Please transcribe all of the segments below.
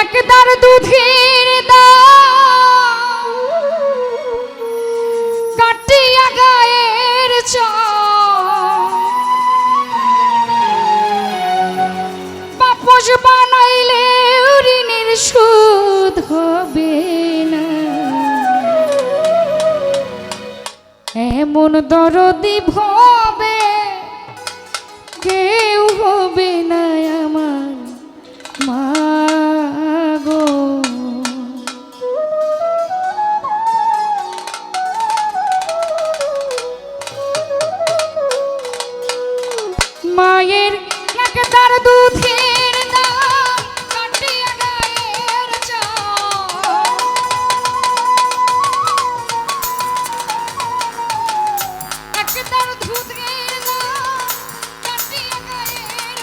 একদার দুধের দাম কাটিয়া গায়ের বাপস বানাইলে ঋণের সুদ হবে না। এমন দরদি ভবে কেউ হবে না আমার মা গো। মায়ের একদার দুধের দাম কাটিয়া গায়ের একদার দুধের দাম কাটিয়া গায়ের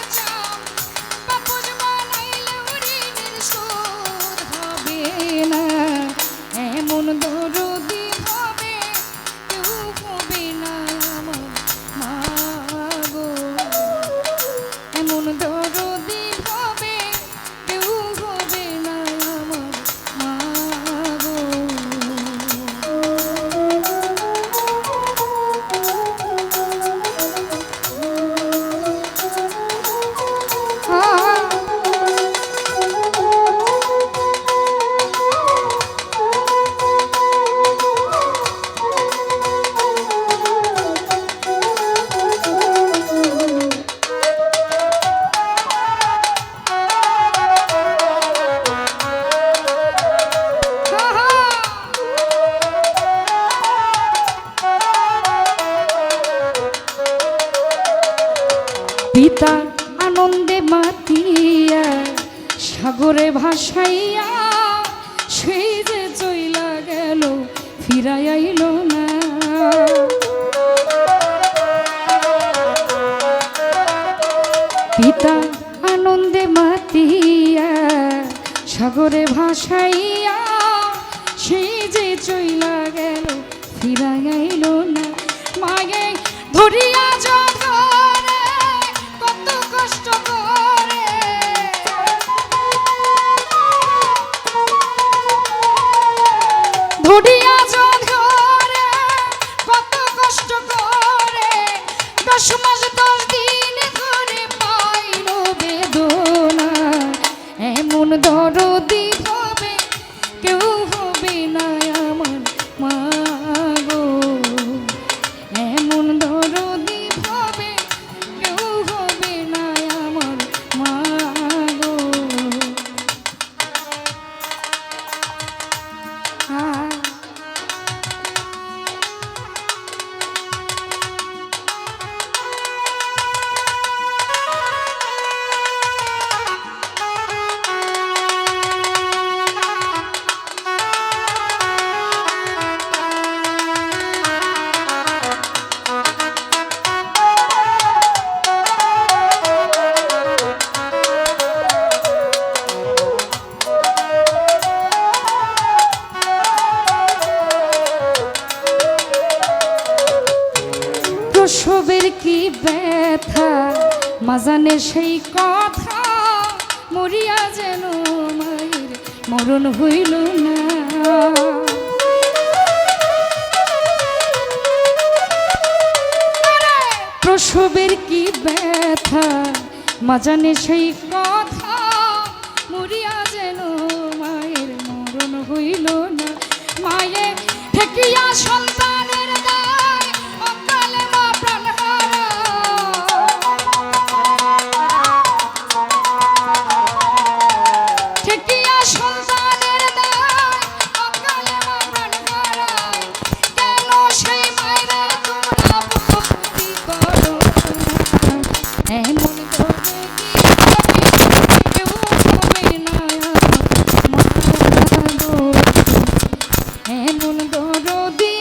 বাপস বানাইলে ঋণের শোধ হবে না। এমন দরদি হবে কেউ হবে না আমার মা গো। এমন দরদি হবে কেউ হবে না আমার মা গো। পিতা আনন্দে মাতিয়া সাগরে ভাসাইয়া সেই যে চইলা গেল ফিরাই আইল না। পিতা আনন্দে মাতিয়া সাগরে ভাসাইয়া সেই যে চইলা গেল ফিরাই আইল না। মায়ে ধরিয়া জগরে কত কষ্ট করে ধরিয়া জগরে কত কষ্ট করে 10 মাস 10 দিন ধরে পাইল বেদনা। এমন দরদি হবে কেউ হবে না আমার মা গো। এমন দরদি হবে কেউ হবে না আমার মা গো। প্রসবের কি ব্যথা মাজানে সেই কথা মরিয়া যেন মায়ের মরণ হইল না। প্রসবের কি ব্যথা মাজানে সেই কথা মরিয়া যেন মায়ের মরণ হইল না। মায়ে ঠেকিয়া সন্তানের দায় অকালে মা প্রাণ হারা। ঠেকিয়া সন্তানের দায় অকালে মা প্রাণ হারায়। কেন সেই মায়েরা তোমরা ভক্তি করো না। এমন দরদি কেউ হবে না মা গো। এমন দরদি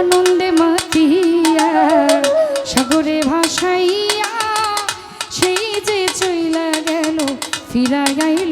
আনন্দে মাতিয়া সাগরে ভাসাইয়া সেই যে চইলা গেল ফিরাইয়া